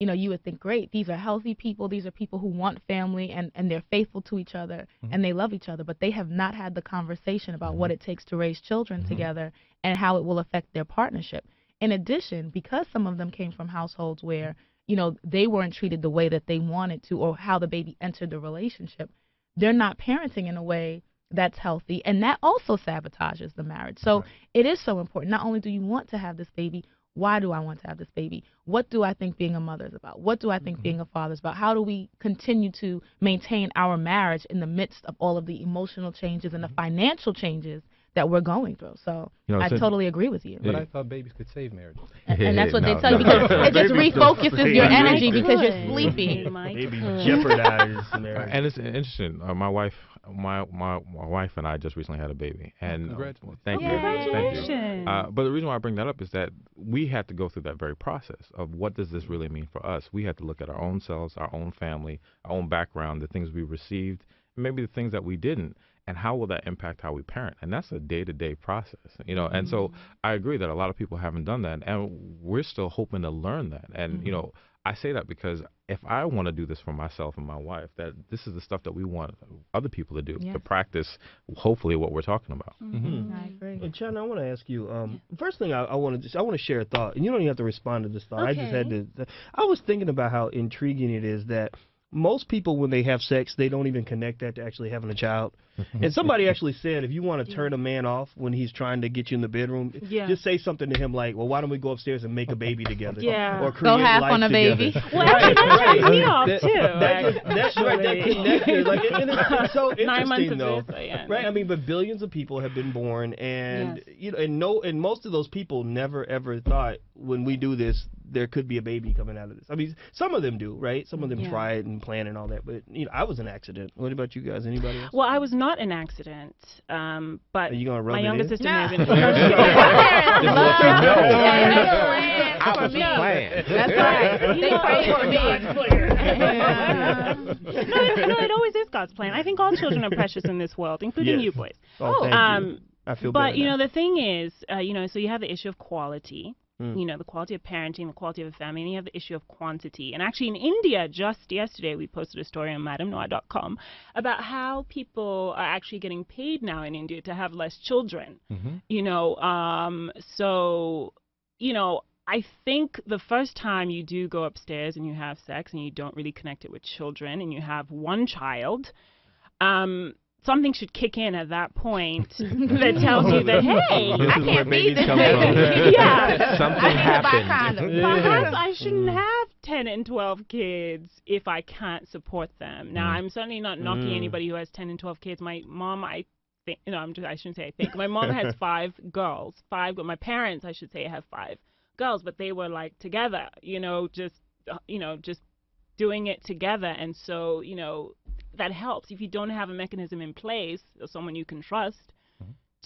you know, you would think, great, these are healthy people. These are people who want family and they're faithful to each other and they love each other. But they have not had the conversation about what it takes to raise children together and how it will affect their partnership. In addition, because some of them came from households where, you know, they weren't treated the way that they wanted to or how the baby entered the relationship, they're not parenting in a way that's healthy, and that also sabotages the marriage. So it is so important. Not only do you want to have this baby, why do I want to have this baby? What do I think being a mother is about? What do I think being a father is about? How do we continue to maintain our marriage in the midst of all of the emotional changes and the financial changes that we're going through? So I totally agree with you. But I thought babies could save marriages. And that's what they tell you, because it just refocuses your energy because you're sleepy. Babies jeopardize marriage. And it's interesting. My wife and I just recently had a baby, and thank you. But the reason why I bring that up is that we had to go through that very process of what does this really mean for us. We had to look at our own selves, our own family, our own background, the things we received, and maybe the things that we didn't. And how will that impact how we parent? And that's a day-to-day process, you know. And so I agree that a lot of people haven't done that, and we're still hoping to learn that. And you know, I say that because if I want to do this for myself and my wife, that this is the stuff that we want other people to do, to practice, hopefully, what we're talking about. I agree. And China, I want to ask you. First thing I want to share a thought, and you don't even have to respond to this thought. I just had to. I was thinking about how intriguing it is that most people, when they have sex, they don't even connect that to actually having a child. And somebody actually said, if you want to turn a man off when he's trying to get you in the bedroom, just say something to him like, well, why don't we go upstairs and make a baby together? Or create go half life on a together. baby. Well, actually, that turns me off, too. That's right, that connected. Like, and it's so 9 months interesting, of though. this, Right? I mean, but billions of people have been born, and you know, and most of those people never, ever thought, when we do this, there could be a baby coming out of this. I mean, some of them do, right? Some of them try it and plan and all that. But, you know, I was an accident. What about you guys? Anybody else? Well, I was not an accident, but Are you gonna rub my it younger in? sister may have been. That's right. They pray for me. No, it always is God's plan. I think all children are precious in this world, including you boys. Oh, thank you. I feel better But, you now. know, the thing is, you know, so you have the issue of quality. You know, the quality of parenting, the quality of a family, and you have the issue of quantity. And actually in India, just yesterday, we posted a story on madamnoah.com about how people are actually getting paid now in India to have less children. You know, so, you know, I think the first time you do go upstairs and you have sex and you don't really connect it with children and you have one child, something should kick in at that point that tells you that, hey, I can't feed this baby. Something happened. Perhaps I shouldn't have 10 and 12 kids if I can't support them. Now, I'm certainly not knocking anybody who has 10 and 12 kids. My mom, I think, you know, I shouldn't say I think. My mom has 5 girls. My parents, I should say, have 5 girls, but they were like together, you know, just doing it together. And so, you know, that helps if you don't have a mechanism in place or someone you can trust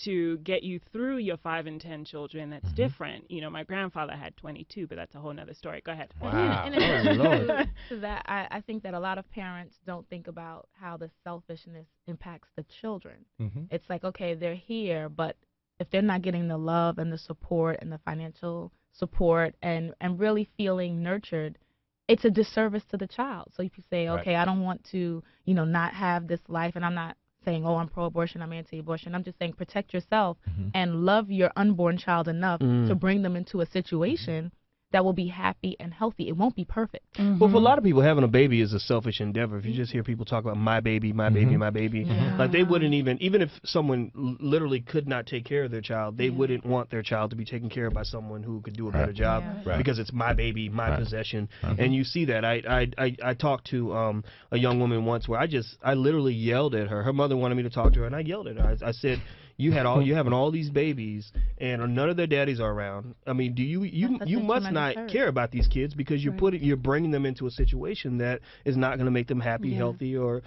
to get you through your 5 and 10 children. That's different. You know, my grandfather had 22, but that's a whole nother story. Go ahead. Wow. And to that, I think that a lot of parents don't think about how the selfishness impacts the children. It's like, okay, they're here, but if they're not getting the love and the support and the financial support and really feeling nurtured, it's a disservice to the child. So if you say, okay, I don't want to, you know, not have this life, and I'm not saying, oh, I'm pro-abortion, I'm anti-abortion. I'm just saying protect yourself and love your unborn child enough to bring them into a situation that will be happy and healthy. It won't be perfect. Well, for a lot of people, having a baby is a selfish endeavor. If you just hear people talk about my baby, my baby, my baby, like they wouldn't even if someone literally could not take care of their child, they wouldn't want their child to be taken care of by someone who could do a better job because it's my baby, my possession. And you see that. I talked to a young woman once where I literally yelled at her. Her mother wanted me to talk to her, and I yelled at her. I said, you having all these babies, and none of their daddies are around. I mean, you must not care about these kids because you're bringing them into a situation that is not going to make them happy, healthy, or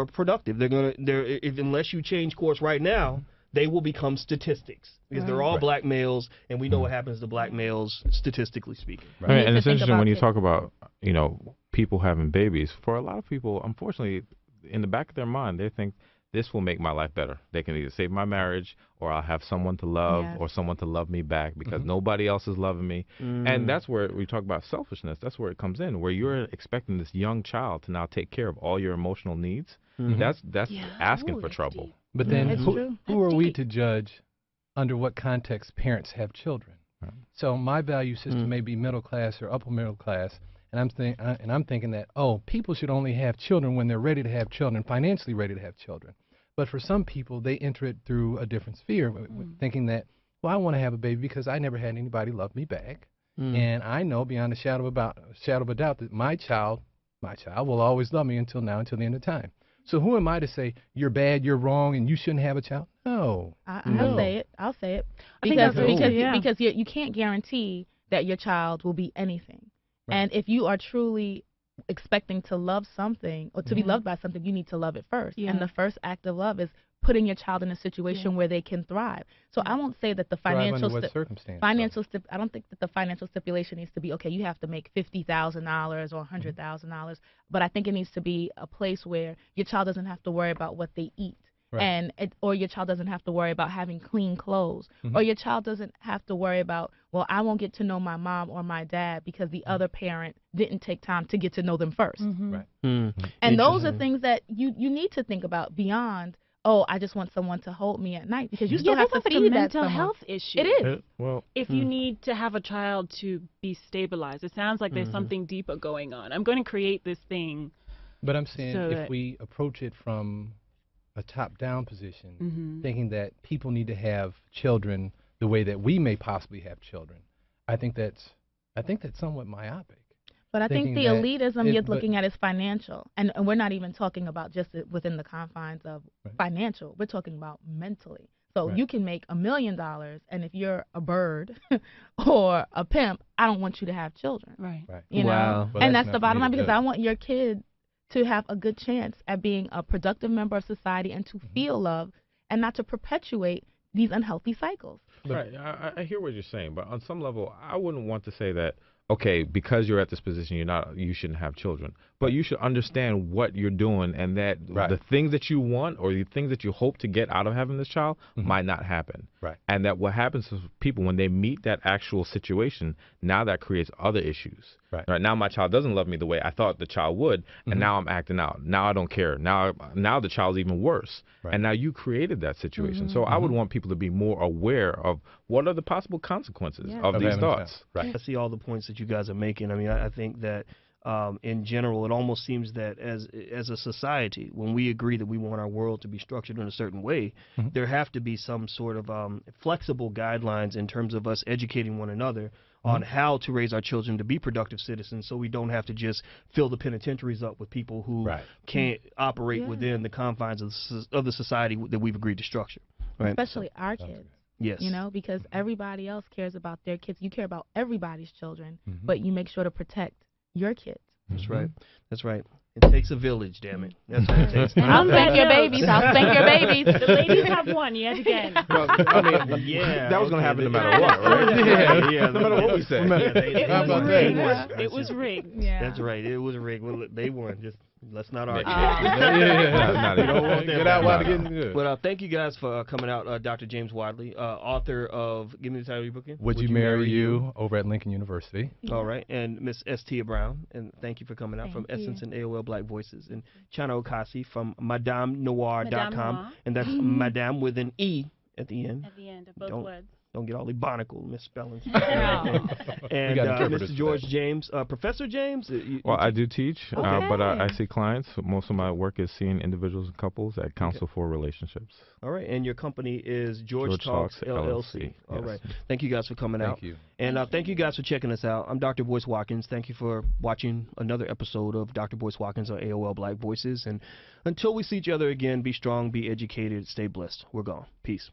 productive. Unless you change course right now, they will become statistics because they're all black males, and we know what happens to black males statistically speaking. Right. And it's interesting when you talk about, you know, people having babies. For a lot of people, unfortunately, in the back of their mind, they think this will make my life better. They can either save my marriage, or I'll have someone to love, or someone to love me back because nobody else is loving me. And that's where we talk about selfishness. That's where it comes in, where you're expecting this young child to now take care of all your emotional needs. That's asking for trouble. Deep. But then who are we to judge under what context parents have children? Right. So my value system may be middle class or upper middle class, and I'm thinking that, oh, people should only have children when they're ready to have children, financially ready to have children. But for some people, they enter it through a different sphere, thinking that, well, I want to have a baby because I never had anybody love me back, and I know beyond a shadow of a doubt that my child will always love me until the end of time. So who am I to say you're bad, you're wrong, and you shouldn't have a child? No. I'll say it. Because you can't guarantee that your child will be anything. Right. And if you are truly expecting to love something or to be loved by something, you need to love it first. And the first act of love is putting your child in a situation where they can thrive. So I won't say that the financial I don't think that the financial stipulation needs to be, okay, you have to make $50,000 or $100,000, but I think it needs to be a place where your child doesn't have to worry about what they eat. Right. Or your child doesn't have to worry about having clean clothes, or your child doesn't have to worry about, well, I won't get to know my mom or my dad because the other parent didn't take time to get to know them first. Right. And those are things that you need to think about beyond, oh, I just want someone to hold me at night, because you still have to feed that mental health issue. It is. Well, if you need to have a child to be stabilized, it sounds like there's something deeper going on. I'm going to create this thing. But I'm saying if we approach it from a top-down position, thinking that people need to have children the way that we may possibly have children, I think that's somewhat myopic. But I think the elitism you're looking at is financial, and we're not even talking about just within the confines of financial. We're talking about mentally. So you can make $1 million, and if you're a bird or a pimp, I don't want you to have children. Right. You know, well, and that's the bottom line, because I want your kid to have a good chance at being a productive member of society and to feel love, and not to perpetuate these unhealthy cycles. Right. I hear what you're saying, but on some level, I wouldn't want to say that, okay, because you're at this position, you shouldn't have children. But you should understand what you're doing, and that the things that you want or the things that you hope to get out of having this child might not happen. Right. And that what happens to people when they meet that actual situation, now that creates other issues. Right. Now my child doesn't love me the way I thought the child would, and now I'm acting out. Now I don't care. Now the child's even worse. Right. And now you created that situation. So I would want people to be more aware of what are the possible consequences of these thoughts. Right. I see all the points that you guys are making. I mean, I think that in general, it almost seems that as a society, when we agree that we want our world to be structured in a certain way, there have to be some sort of flexible guidelines in terms of us educating one another on how to raise our children to be productive citizens, so we don't have to just fill the penitentiaries up with people who can't operate within the confines of the society that we've agreed to structure. Right? Especially our kids. Yes. You know, because everybody else cares about their kids. You care about everybody's children, but you make sure to protect your kids. That's right. That's right. It takes a village, damn it. That's what it takes. I'll spank your babies. I'll spank your babies. The ladies have won yet again. Well, I mean, that was going to happen no matter what, right? Yeah, no matter what we say. It was rigged. Yeah. That's right. It was rigged. Well, they won. Just let's not argue. Get out while they're getting good. But thank you guys for coming out. Dr. James Wadley, author of, give me the title of your book again. Would You Marry You? Over at Lincoln University. All right. And Miss S. Tia Brown, and thank you for coming out from Essence and AOL Black Voices. And Chana Okasi from MadameNoir.com. And that's Madame with an E at the end. At the end of both words. Don't get all ebonical misspellings. And Mr. George James, Professor James. Well, I do teach, but I see clients. Most of my work is seeing individuals and couples at Counsel for Relationships. All right, and your company is George Talks LLC. All right. Thank you guys for coming out. Thank you. And thank you guys for checking us out. I'm Dr. Boyce Watkins. Thank you for watching another episode of Dr. Boyce Watkins on AOL Black Voices. And until we see each other again, be strong, be educated, stay blessed. We're gone. Peace.